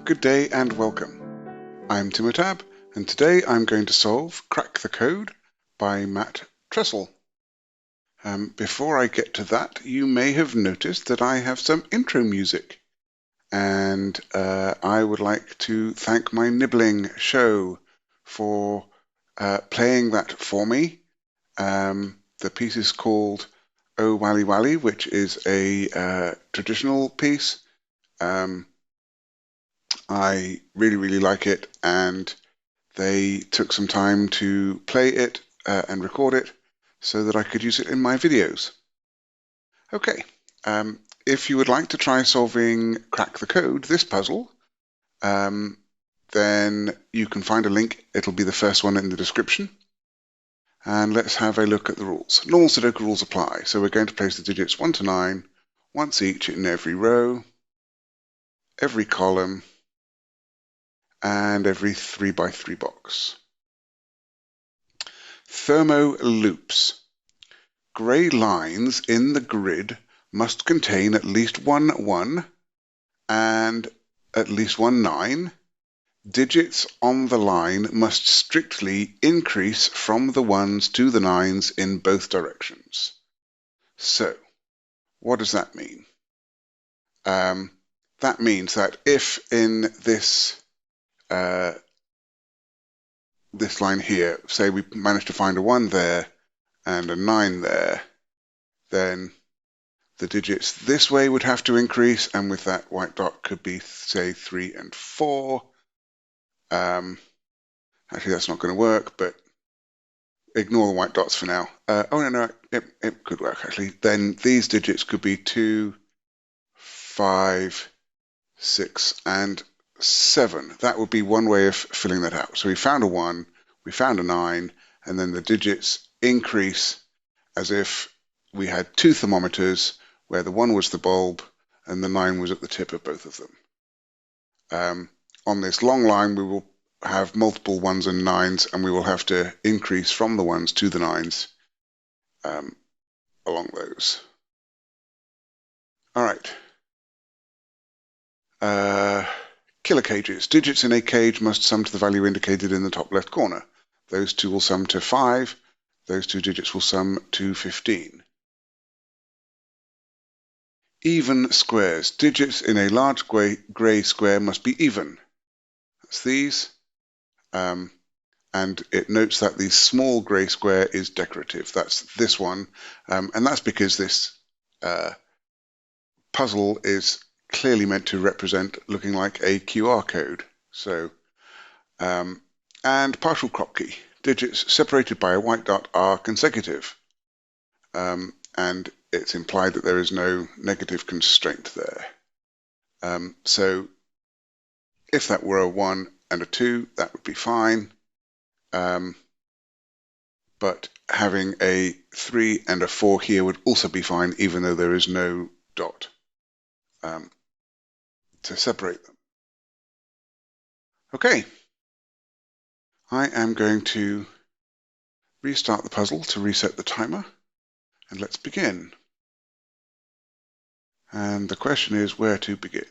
Good day and welcome. I'm Timotab, and today I'm going to solve Crack the Code by Matt Tressel. Before I get to that, you may have noticed that I have some intro music, and I would like to thank my nibbling show for playing that for me. The piece is called Oh Wally Wally, which is a traditional piece. I really like it, and they took some time to play it and record it so that I could use it in my videos. Okay, if you would like to try solving Crack the Code, this puzzle, then you can find a link. It'll be the first one in the description. And let's have a look at the rules. Normal Sudoku rules apply. So we're going to place the digits 1 to 9 once each in every row, every column, and every 3x3 box. Thermo Loops. Grey lines in the grid must contain at least one 1 and at least one 9. Digits on the line must strictly increase from the 1s to the 9s in both directions. So, what does that mean? That means that if in this this line here, say we manage to find a 1 there and a 9 there, then the digits this way would have to increase, and with that white dot could be, say, 3 and 4. Actually, that's not going to work, but ignore the white dots for now. Oh, no, it could work, actually. Then these digits could be 2, 5, 6, and 7. That would be one way of filling that out. So we found a 1, we found a 9, and then the digits increase as if we had 2 thermometers where the 1 was the bulb and the 9 was at the tip of both of them. On this long line, we will have multiple 1s and 9s, and we will have to increase from the 1s to the 9s along those. All right. Killer cages. Digits in a cage must sum to the value indicated in the top left corner. Those two will sum to 5. Those two digits will sum to 15. Even squares. Digits in a large grey square must be even. That's these. And it notes that the small grey square is decorative. That's this one. And that's because this puzzle is clearly meant to represent looking like a QR code. So, and partial Kropki. Digits separated by a white dot are consecutive. And it's implied that there is no negative constraint there. So if that were a 1 and a 2, that would be fine. But having a 3 and a 4 here would also be fine, even though there is no dot to separate them. Okay, I am going to restart the puzzle to reset the timer, and let's begin. And the question is where to begin.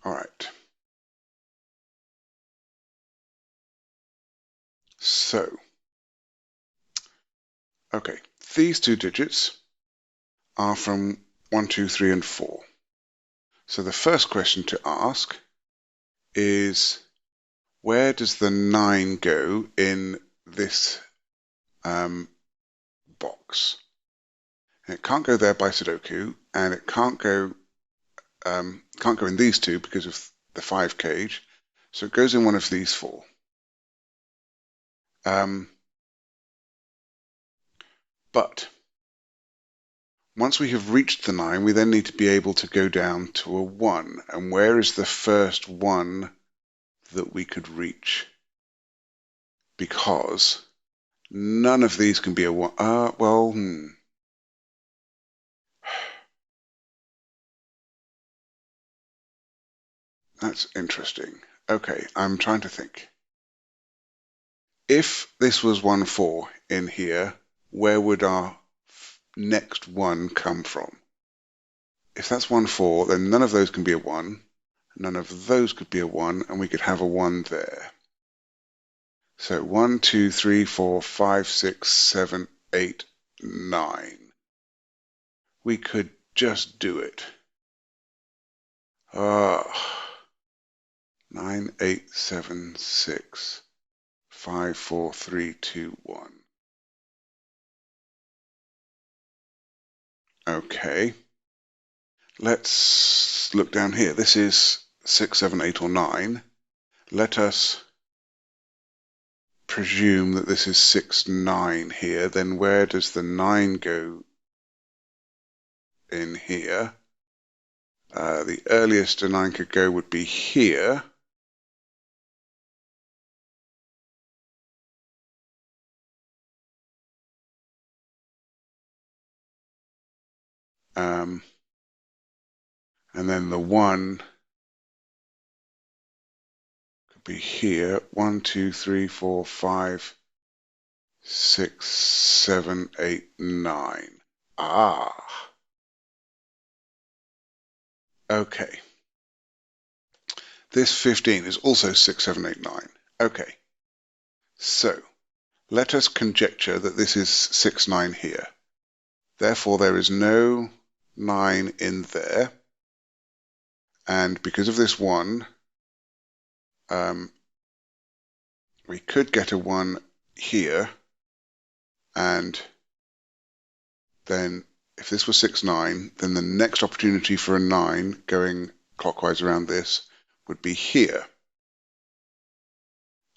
All right. So, okay, these two digits are from 1, 2, 3, and 4. So the first question to ask is, where does the 9 go in this box? And it can't go there by Sudoku, and it can't go in these two because of the 5 cage. So it goes in one of these 4. But once we have reached the 9, we then need to be able to go down to a 1. And where is the first 1 that we could reach? Because none of these can be a 1. That's interesting. Okay, I'm trying to think. If this was 1, 4 in here, where would our next 1 come from? if that's 1, 4, then none of those can be a 1. None of those could be a 1, and we could have a 1 there. So 1, 2, 3, 4, 5, 6, 7, 8, 9. We could just do it. 9, 8, 7, 6, 5, 4, 3, 2, 1. Okay. Let's look down here. This is 6, 7, 8, or 9. Let us presume that this is 6, 9 here. Then where does the 9 go in here? The earliest a 9 could go would be here. And then the 1 could be here. 1, 2, 3, 4, 5, 6, 7, 8, 9. Ah, okay. This 15 is also 6, 7, 8, 9. Okay, so let us conjecture that this is 6, 9 here. Therefore, there is no 9 in there. And because of this 1, we could get a 1 here. And then if this was 6, 9, then the next opportunity for a 9 going clockwise around this would be here.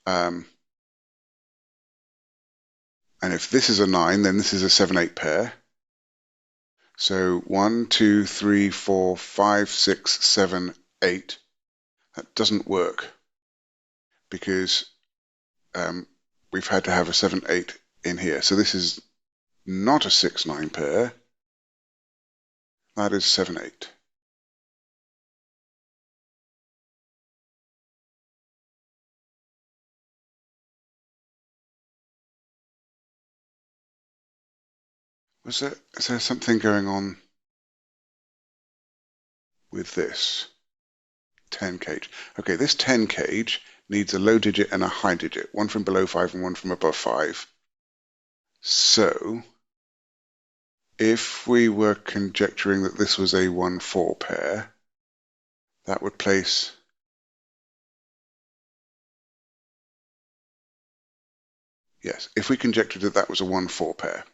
And if this is a 9, then this is a 7, 8 pair. So 1, 2, 3, 4, 5, 6, 7, 8. That doesn't work because we've had to have a 7, 8 in here. So this is not a 6, 9 pair. That is 7, 8. Is there something going on with this 10 cage? Okay, this 10 cage needs a low digit and a high digit, one from below 5 and one from above 5. So if we were conjecturing that this was a 1, 4 pair, that would place yes, if we conjectured that that was a 1, 4 pair,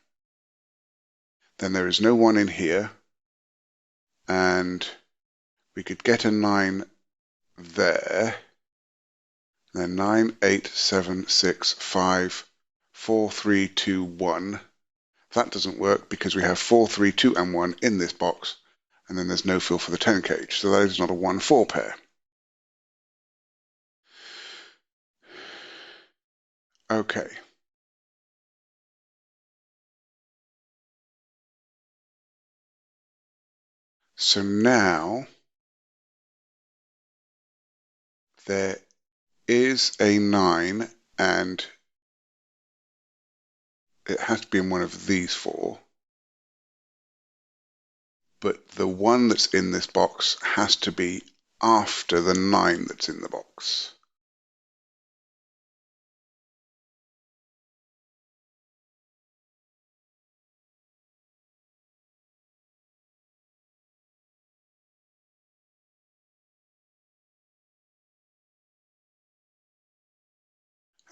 then there is no 1 in here, and we could get a 9 there. Then 9, 8, 7, 6, 5, 4, 3, 2, 1. That doesn't work because we have 4, 3, 2, and 1 in this box, and then there's no fill for the 10 cage, so that is not a 1, 4 pair. Okay. So now there is a 9, and it has to be in one of these 4. But the 1 that's in this box has to be after the 9 that's in the box.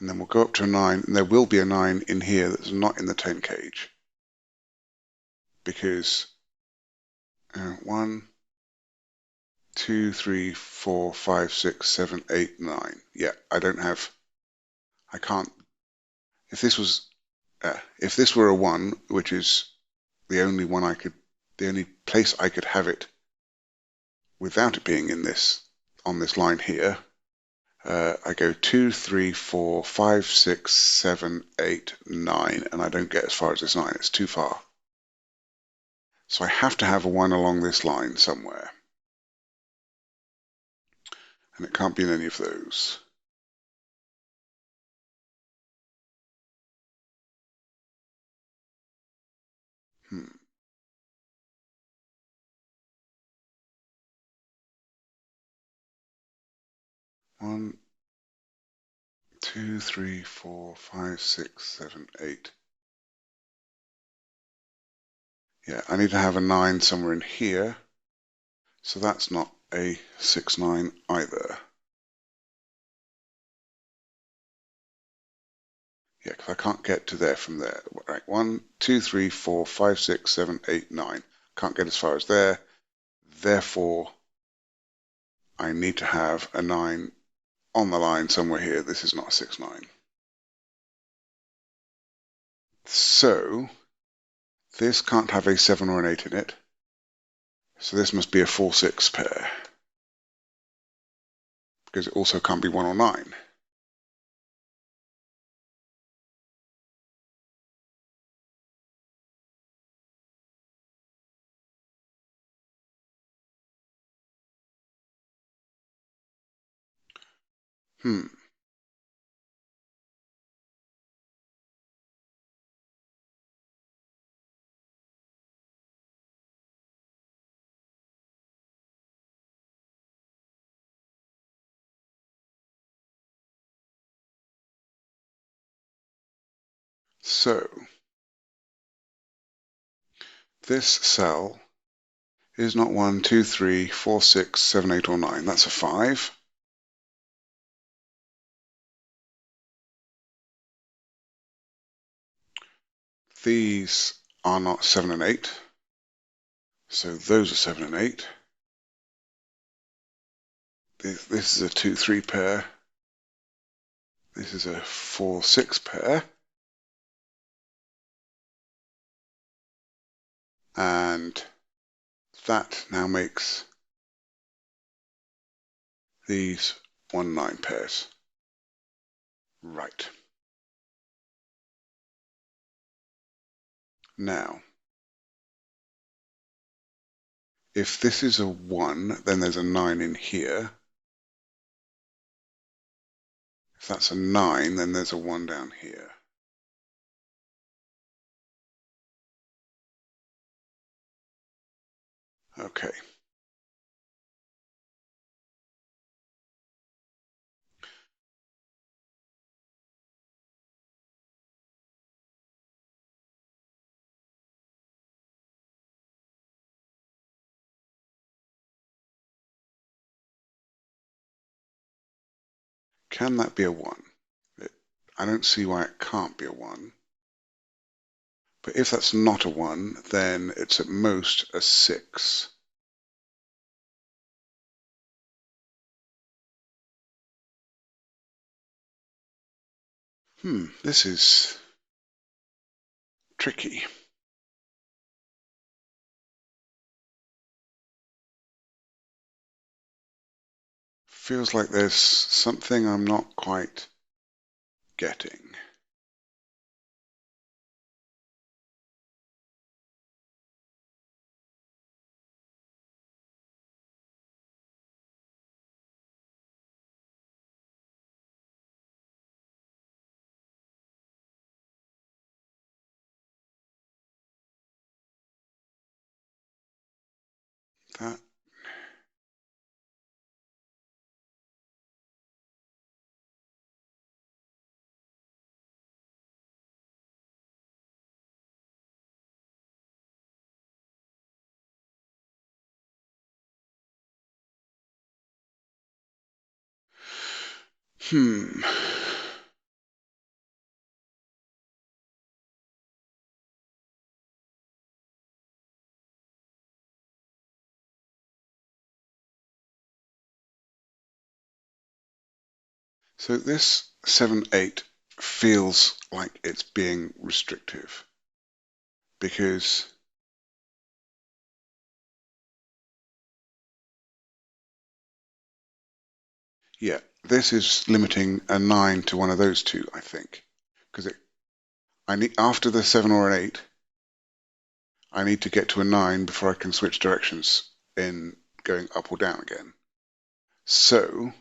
And then we'll go up to a 9, and there will be a 9 in here that's not in the 10 cage. Because 1, 2, 3, 4, 5, 6, 7, 8, 9. Yeah, I can't. If this were a 1, which is the only place I could have it without it being in this, on this line here, I go 2, 3, 4, 5, 6, 7, 8, 9, and I don't get as far as this 9. It's too far. So I have to have a 1 along this line somewhere. And it can't be in any of those. 1, 2, 3, 4, 5, 6, 7, 8. Yeah, I need to have a 9 somewhere in here, so that's not a 6, 9 either. Yeah, because I can't get to there from there. Right, 1, 2, 3, 4, 5, 6, 7, 8, 9. Can't get as far as there. Therefore, I need to have a 9 on the line somewhere here. This is not a 6, 9. So, this can't have a 7 or an 8 in it. So this must be a 4, 6 pair. Because it also can't be 1 or 9. Hmm. So, this cell is not 1, 2, 3, 4, 6, 7, 8, or 9. That's a 5. These are not 7 and 8. So those are 7 and 8. This is a 2, 3 pair. This is a 4, 6 pair. And that now makes these 1, 9 pairs. Right. Now, if this is a 1, then there's a 9 in here. If that's a 9, then there's a 1 down here. Okay. Can that be a 1? I don't see why it can't be a 1. But if that's not a 1, then it's at most a 6. This is tricky. Feels like there's something I'm not quite getting. That hmm. So this 7, 8 feels like it's being restrictive because yeah, this is limiting a 9 to one of those two, I think. Because I need after the 7 or an 8, I need to get to a 9 before I can switch directions in going up or down again. So,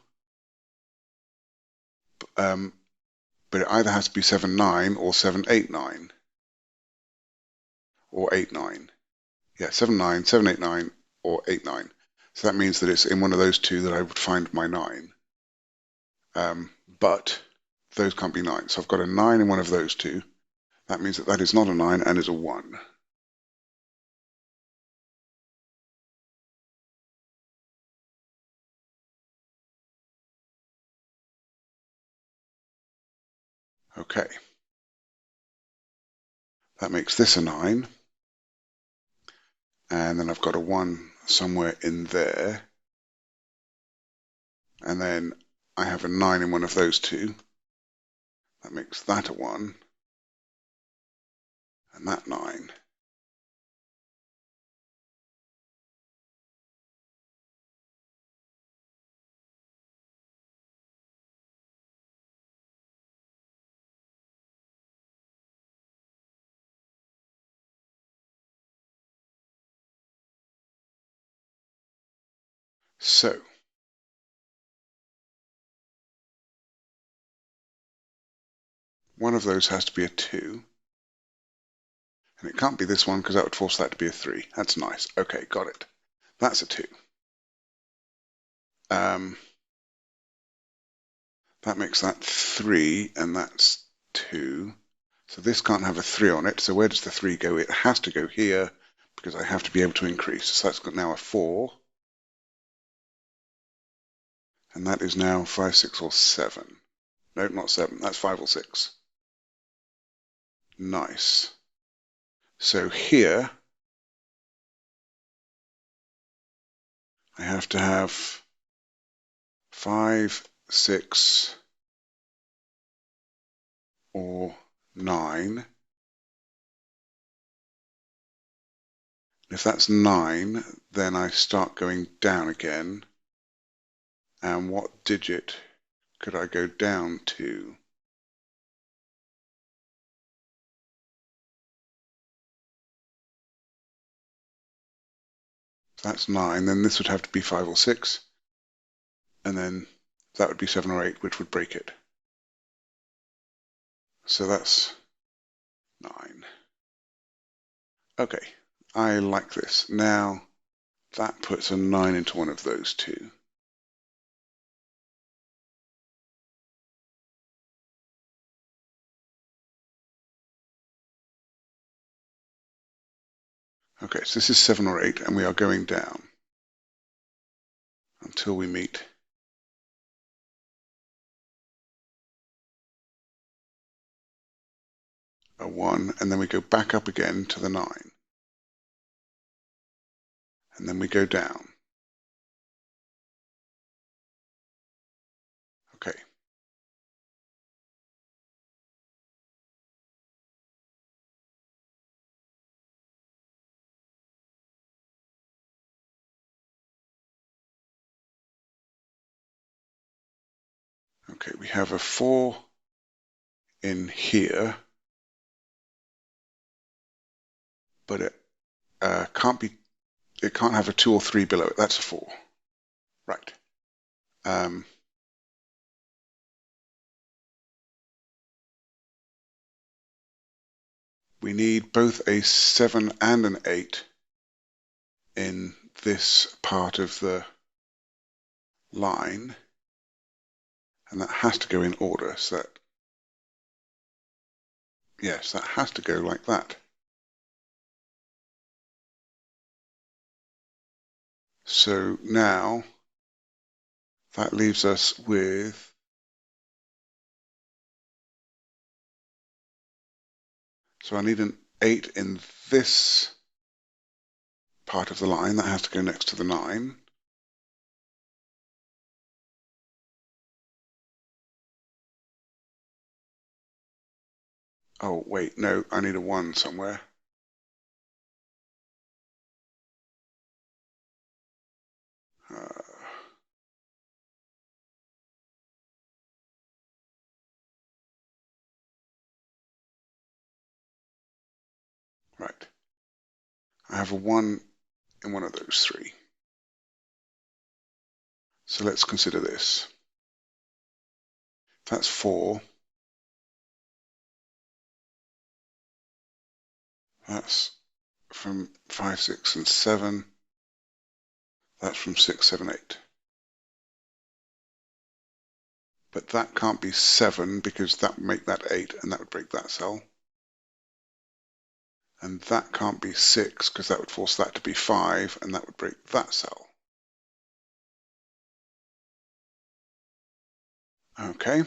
but it either has to be 7, 9 or 7, 8, 9 or 8, 9. Yeah, 7, 9, 7, 8, 9 or 8, 9. So that means that it's in one of those two that I would find my 9. but those can't be 9. So I've got a 9 in one of those two. That means that that is not a 9 and is a 1. Okay. That makes this a 9. And then I've got a 1 somewhere in there. And then I have a 9 in one of those two. That makes that a 1. And that 9. So one of those has to be a 2. And it can't be this one because that would force that to be a 3. That's nice. Okay, got it. That's a 2. That makes that 3, and that's 2. So this can't have a 3 on it. So where does the 3 go? It has to go here because I have to be able to increase. So that's got now a 4. And that is now 5, 6, or 7. No, not 7. That's 5 or 6. Nice. So here I have to have 5, 6, or 9. If that's 9, then I start going down again. And what digit could I go down to? If that's 9, then this would have to be 5 or 6. And then that would be 7 or 8, which would break it. So that's 9. Okay, I like this. Now that puts a 9 into one of those two. Okay, so this is 7 or 8, and we are going down until we meet a 1, and then we go back up again to the 9. And then we go down. Okay. Okay, we have a 4 in here, but it can't be. It can't have a 2 or 3 below it. That's a 4. Right. We need both a 7 and an 8 in this part of the line, and that has to go in order. So that, yes, that has to go like that. So now that leaves us with so I need an 8 in this part of the line. That has to go next to the 9. Oh, wait, no, I need a 1 somewhere. Right. I have a 1 in one of those 3. So let's consider this. That's 4. That's from 5, 6, and 7. That's from 6, 7, 8. but that can't be 7 because that would make that 8 and that would break that cell. And that can't be 6 because that would force that to be 5 and that would break that cell. Okay.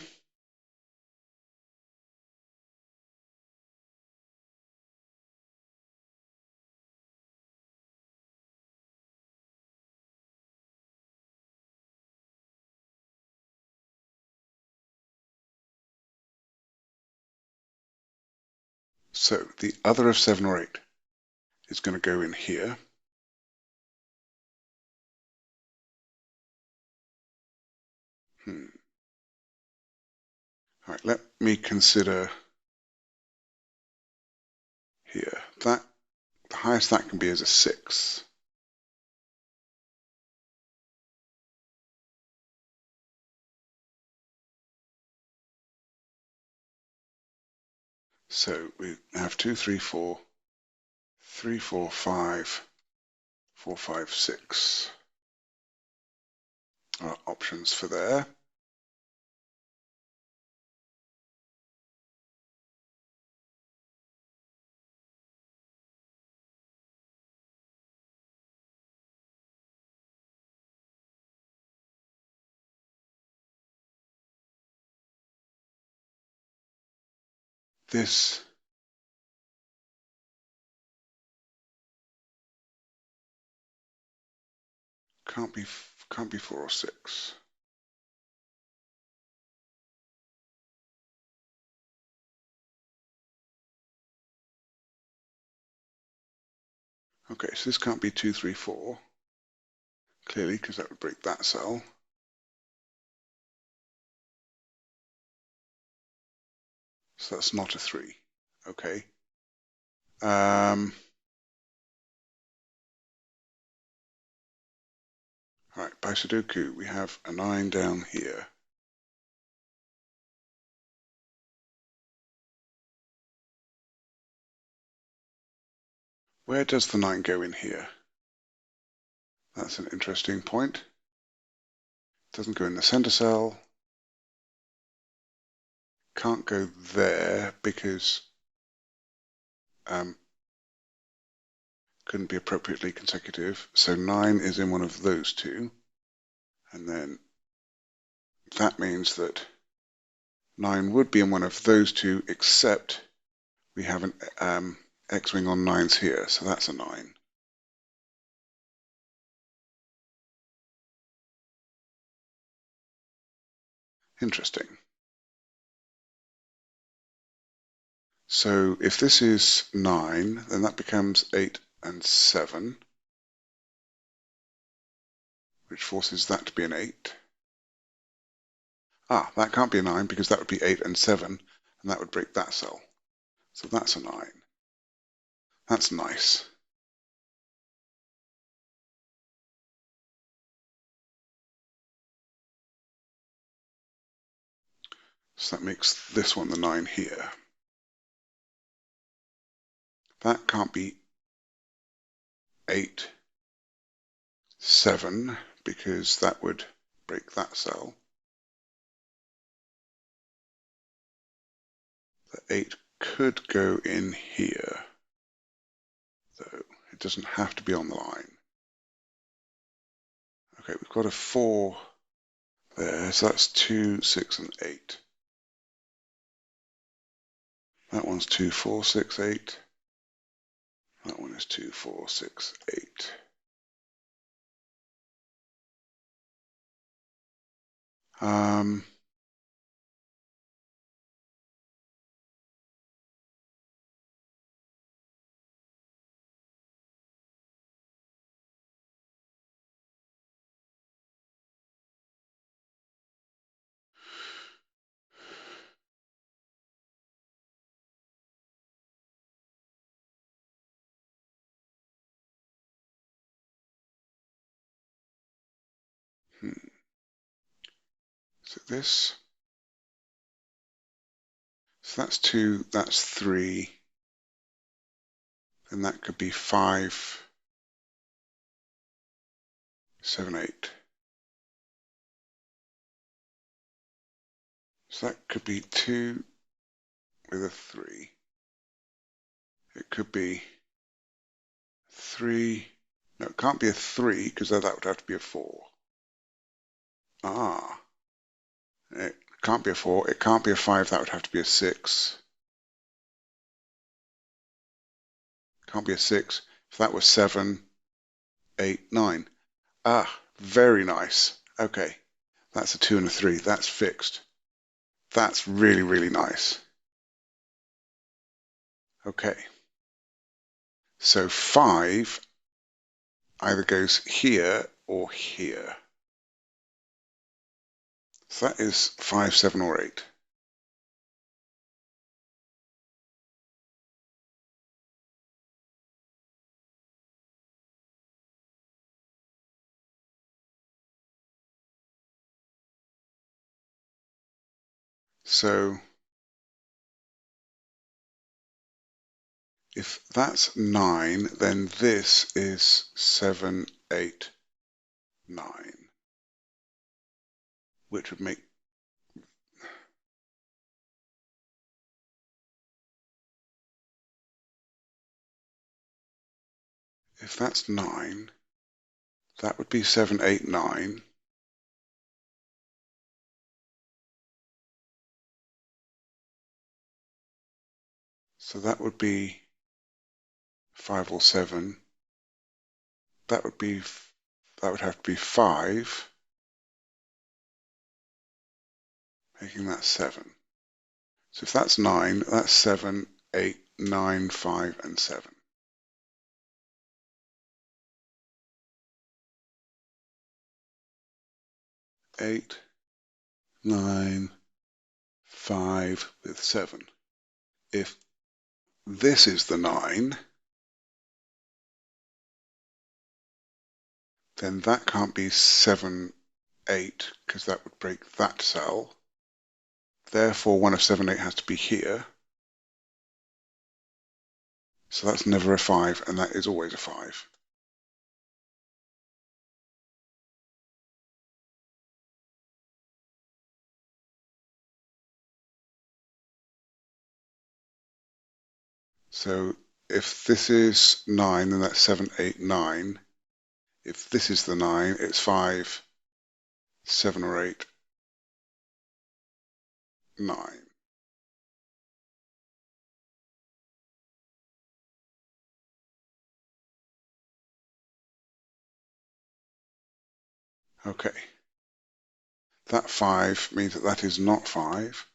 So the other of 7 or 8 is going to go in here. All right, let me consider here. That the highest that can be is a 6. So we have 2, 3, 4, 3, 4, 5, 4, 5, 6 are options for there. This can't be 4 or 6. Okay, so this can't be 2, 3, 4, clearly, because that would break that cell. So that's not a 3. Okay. All right, by sudoku, we have a 9 down here. Where does the 9 go in here? That's an interesting point. It doesn't go in the center cell. Can't go there because couldn't be appropriately consecutive. So 9 is in one of those two. And then that means that 9 would be in one of those two, except we have an X-wing on 9s here. So that's a 9. Interesting. So if this is 9, then that becomes 8 and 7, which forces that to be an 8. Ah, that can't be a 9 because that would be 8 and 7, and that would break that cell. So that's a 9. That's nice. So that makes this one the 9 here. That can't be 8, 7, because that would break that cell. The 8 could go in here, though. It doesn't have to be on the line. Okay, we've got a 4 there, so that's 2, 6, and 8. That one's 2, 4, 6, 8. That one is 2, 4, 6, 8. So this, so that's 2, that's 3, then that could be 5, 7, 8. So that could be 2 with a 3. It could be 3. No, it can't be a 3 because that would have to be a 4. Ah, it can't be a 4. It can't be a 5. That would have to be a 6. Can't be a 6. If that was 7, 8, 9. Ah, very nice. Okay, that's a 2 and a 3. That's fixed. That's really, really nice. Okay, so 5 either goes here or here. So that is 5, 7, or 8. So if that's 9, then this is 7, 8, 9, which would make if that's 9, that would be 7, 8, 9. So that would be 5 or 7. That would have to be 5, making that 7. So if that's 9, that's 7, 8, 9, 5, and 7. 8, 9, 5 with 7. If this is the 9, then that can't be 7, 8, because that would break that cell. Therefore, one of 7, 8 has to be here. So that's never a 5, and that is always a 5. So if this is 9, then that's 7, 8, 9. If this is the 9, it's 5, 7 or 8, 9. Okay. That 5 means that that is not 5.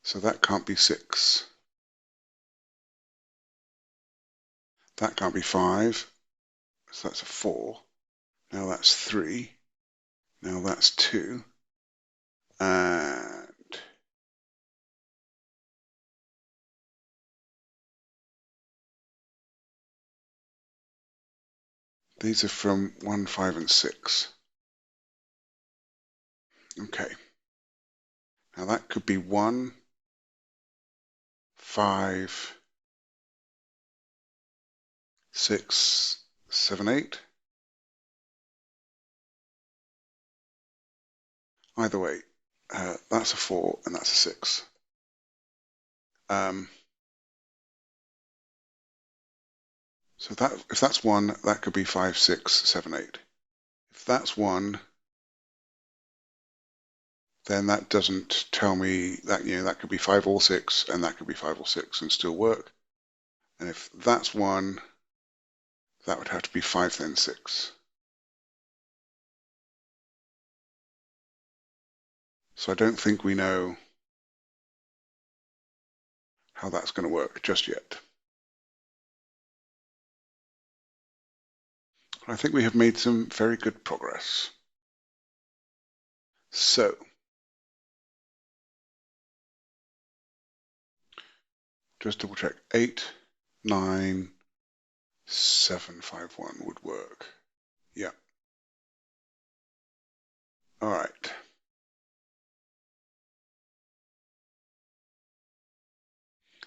So that can't be 6. That can't be 5. So that's a 4. Now that's 3. Now that's 2. And these are from 1, 5, and 6. Okay. Now that could be 1, 5, 6, 7, 8. Either way, that's a 4 and that's a 6. So that if that's 1, that could be 5, 6, 7, 8. If that's 1, then that doesn't tell me that, that could be 5 or 6, and that could be 5 or 6 and still work. And if that's 1, that would have to be 5, then 6. So I don't think we know how that's going to work just yet. I think we have made some very good progress. So, just double check, 8, 9, 7, 5, 1 would work. Yeah. All right.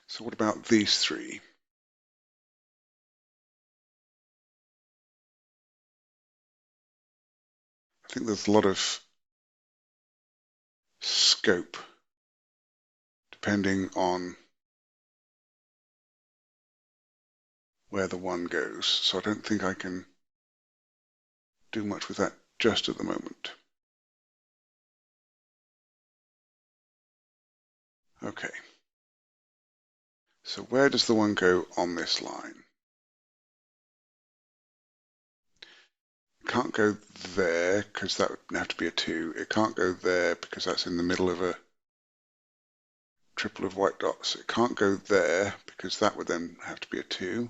So what about these 3? I think there's a lot of scope depending on where the 1 goes. So I don't think I can do much with that just at the moment. Okay. So where does the 1 go on this line? It can't go there because that would have to be a 2. It can't go there because that's in the middle of a triple of white dots. It can't go there because that would then have to be a 2.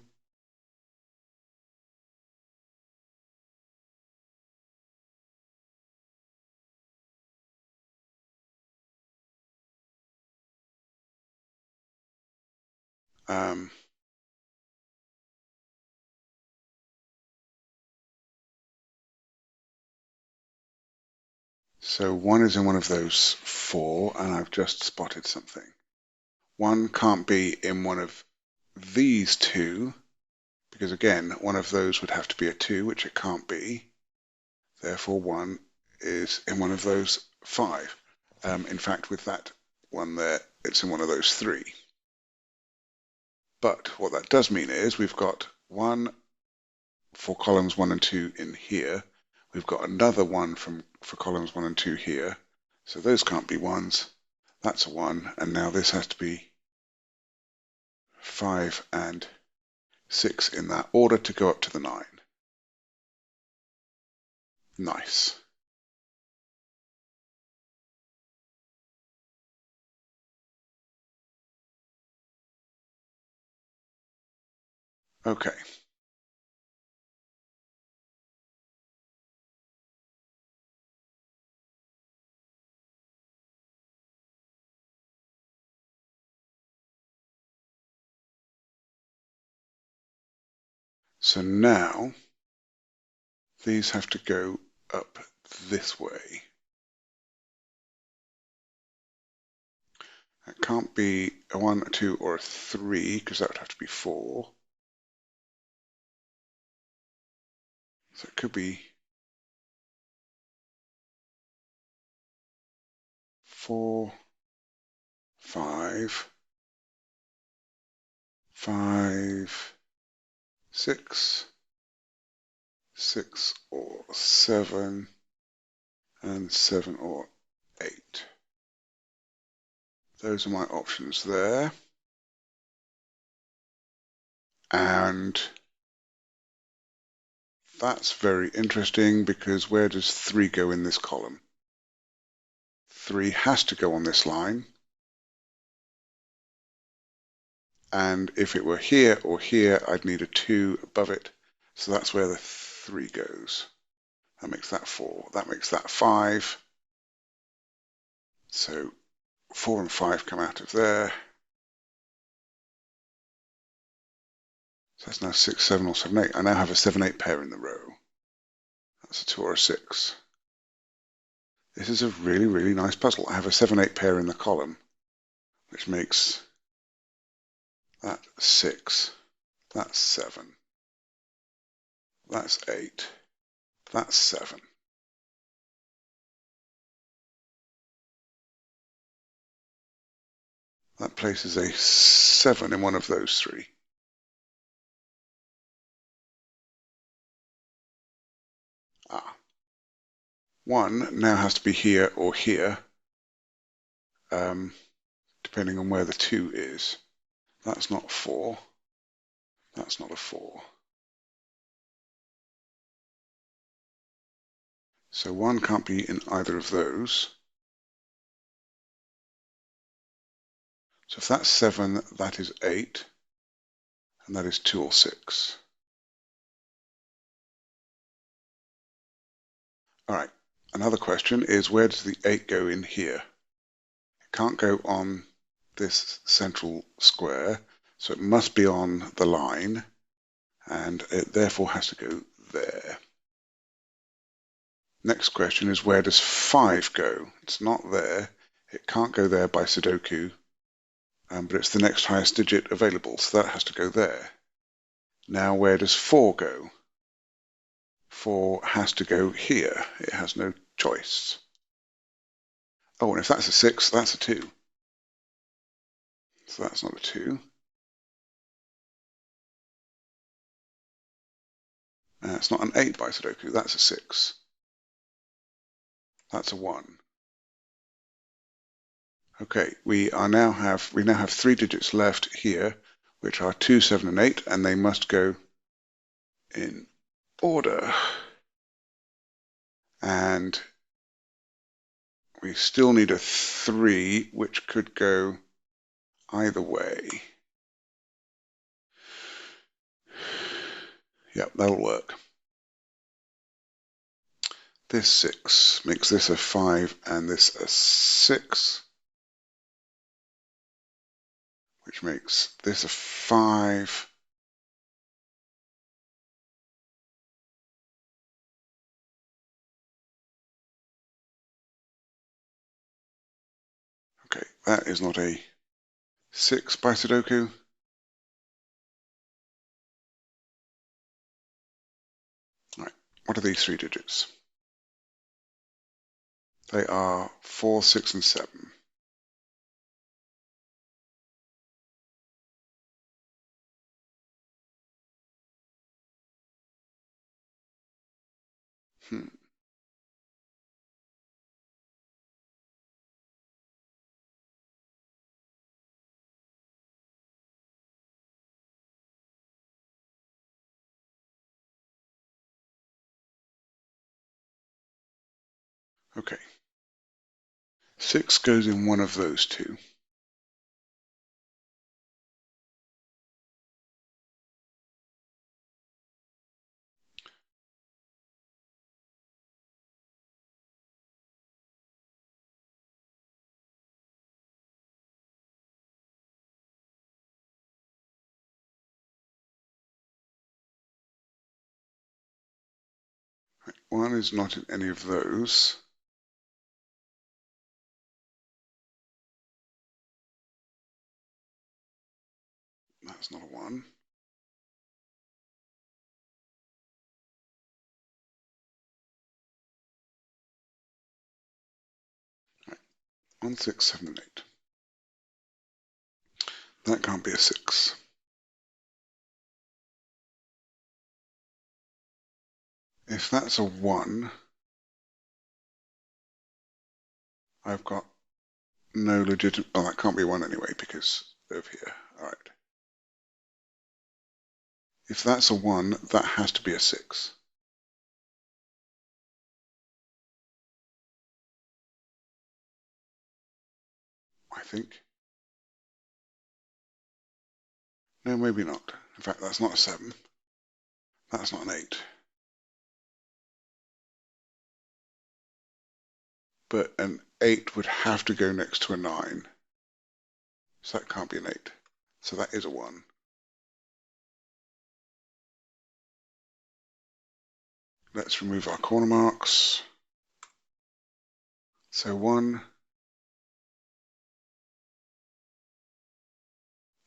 So 1 is in one of those 4, and I've just spotted something. 1 can't be in one of these 2, because again, one of those would have to be a 2, which it can't be. Therefore, 1 is in one of those 5. In fact, with that one there, it's in one of those 3. But what that does mean is we've got 1 for columns 1 and 2 in here. We've got another 1 for columns 1 and 2 here. So those can't be 1s. That's a 1. And now this has to be 5 and 6 in that order to go up to the 9. Nice. Okay. So now these have to go up this way. It can't be a 1, a 2, or a 3, because that would have to be 4. So it could be 4, 5, 5, 6, 6 or 7, and 7 or 8. Those are my options there. And that's very interesting because where does 3 go in this column? 3 has to go on this line. And if it were here or here, I'd need a 2 above it. So that's where the 3 goes. That makes that 4. That makes that 5. So 4 and 5 come out of there. So that's now 6, 7, or 7, 8. I now have a 7, 8 pair in the row. That's a 2 or a 6. This is a really, really nice puzzle. I have a 7, 8 pair in the column, which makes that 6. That's 7. That's 8. That's 7. That places a 7 in one of those 3. Ah. 1 now has to be here or here, depending on where the 2 is. That's not 4. That's not a 4. So 1 can't be in either of those. So if that's 7, that is 8, and that is 2 or 6. All right, another question is where does the 8 go in here? It can't go on this central square, so it must be on the line, and it therefore has to go there. Next question is where does 5 go? It's not there. It can't go there by sudoku, but it's the next highest digit available, so that has to go there. Now where does 4 go? 4 has to go here. It has no choice. Oh, and if that's a 6, that's a 2. So that's not a 2. It's not an 8 by Sudoku, that's a 6. That's a 1. Okay, we now have 3 digits left here, which are 2, 7, and 8, and they must go in order. And we still need a 3, which could go either way. Yep, that'll work. This 6 makes this a 5 and this a 6, which makes this a 5. Okay, that is not a 6 by Sudoku. All right, what are these 3 digits? They are 4, 6, and 7. Hmm. Okay. 6 goes in one of those 2. Right. 1 is not in any of those. That's not a 1. Right. 1, 6, 7, and 8. That can't be a 6. If that's a 1, I've got no legitimate... Oh, that can't be 1 anyway, because over here. All right. If that's a 1, that has to be a 6. I think. No, maybe not. In fact, that's not a 7. That's not an 8. But an 8 would have to go next to a 9. So that can't be an 8. So that is a 1. Let's remove our corner marks. So 1.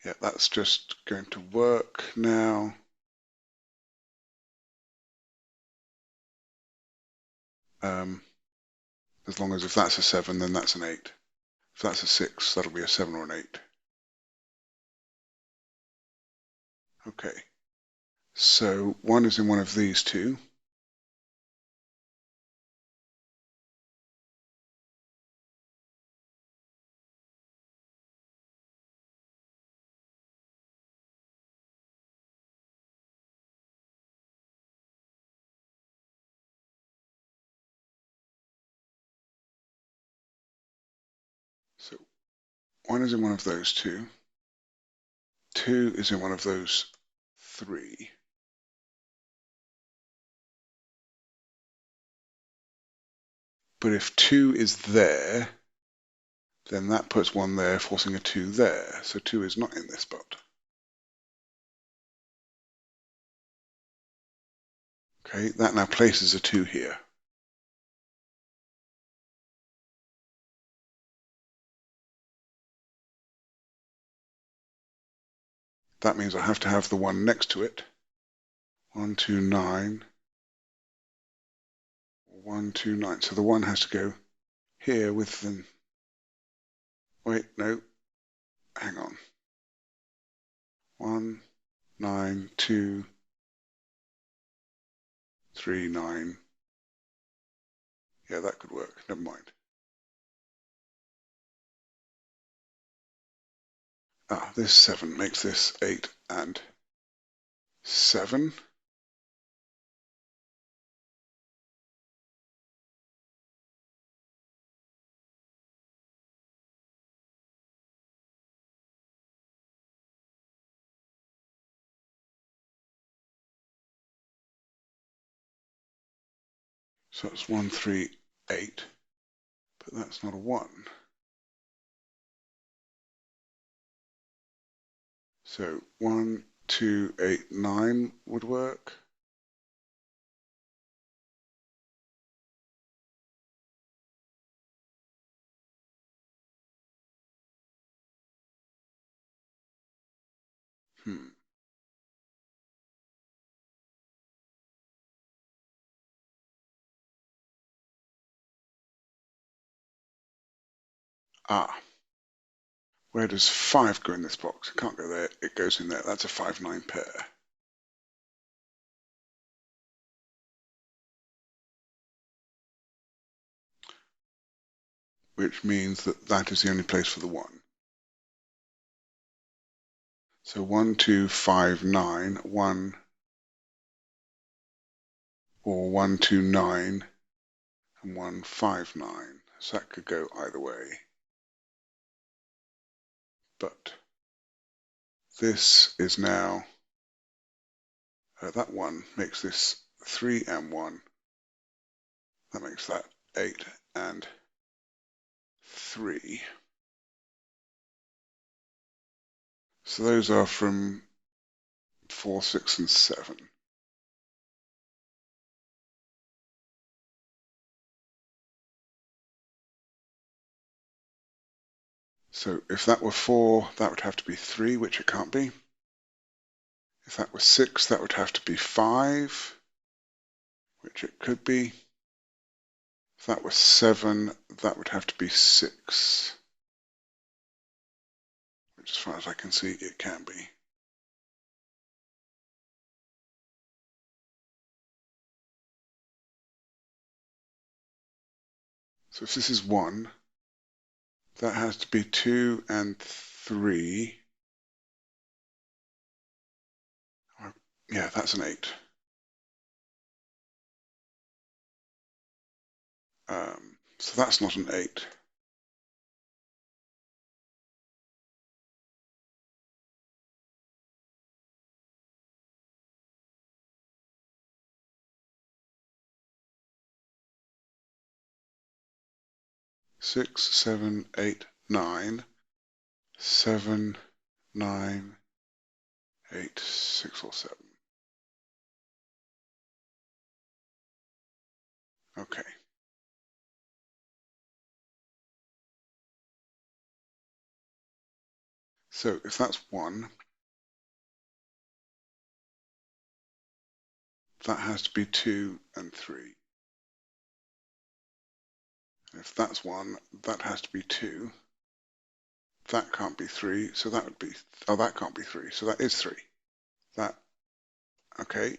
Yeah, that's just going to work now. As long as if that's a 7, then that's an 8. If that's a 6, that'll be a 7 or an 8. Okay. So 1 is in one of these 2. So 1 is in one of those 2. 2 is in one of those 3. But if 2 is there, then that puts 1 there, forcing a 2 there. So 2 is not in this spot. Okay, that now places a 2 here. That means I have to have the 1 next to it. 1, 2, 9. 1, 2, 9. So the 1 has to go here with them. Wait, no, hang on. 1, 9, 2, 3, 9. Yeah, that could work. Never mind. This 7 makes this 8 and 7. So it's 1, 3, 8, but that's not a 1. So 1, 2, 8, 9 would work. Hmm. Ah, where does 5 go in this box? It can't go there. It goes in there. That's a 5, 9 pair. Which means that that is the only place for the 1. So 1, 2, 5, 9, 1, or 1, 2, 9, and 1, 5, 9. So that could go either way. But this is now, that 1 makes this 3 and 1. That makes that 8 and 3. So those are from 4, 6, and 7. So if that were 4, that would have to be 3, which it can't be. If that were 6, that would have to be 5, which it could be. If that were 7, that would have to be 6, which as far as I can see, it can be. So if this is 1, that has to be 2 and 3. Yeah, that's an 8. So that's not an 8. Six, 7, 8, 9. 7, 9, 8, 6 or 7. Okay. So if that's 1, that has to be 2 and 3. If that's 1, that has to be 2. That can't be 3, so that would be, oh, that can't be 3, so that is 3. That, okay.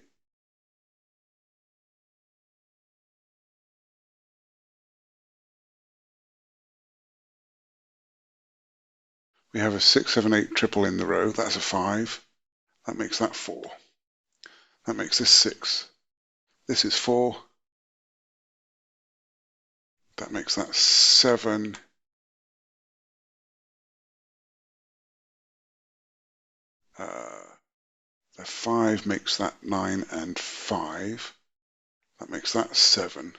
We have a 6, 7, 8 triple in the row, that's a 5. That makes that 4. That makes this 6. This is 4. That makes that 7. The 5 makes that 9 and 5. That makes that 7.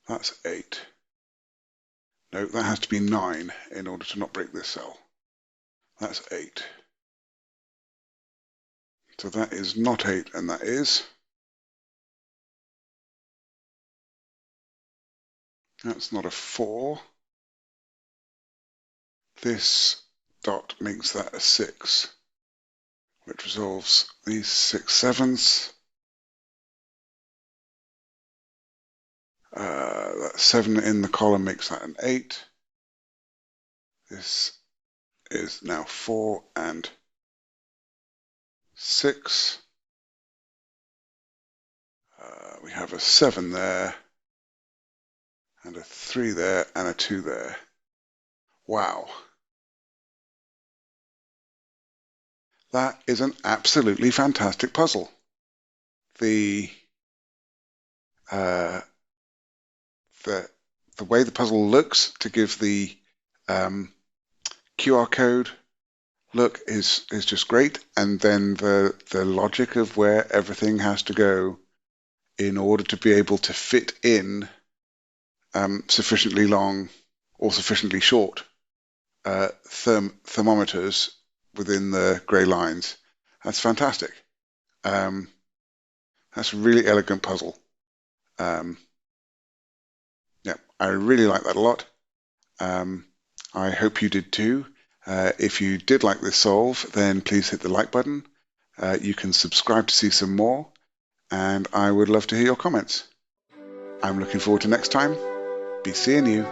That's 8. No, that has to be 9 in order to not break this cell. That's 8. So that is not 8, and that is. That's not a 4. This dot makes that a 6, which resolves these 6 sevens. That 7 in the column makes that an 8. This is now 4 and 6. We have a 7 there, and a 3 there, and a 2 there. Wow. That is an absolutely fantastic puzzle. The way the puzzle looks to give the QR code look is just great, and then the logic of where everything has to go in order to be able to fit in sufficiently long or sufficiently short thermometers within the grey lines. That's fantastic. That's a really elegant puzzle. Yeah, I really like that a lot. I hope you did too. If you did like this solve, then please hit the like button. You can subscribe to see some more, and I would love to hear your comments. I'm looking forward to next time. Be seeing you.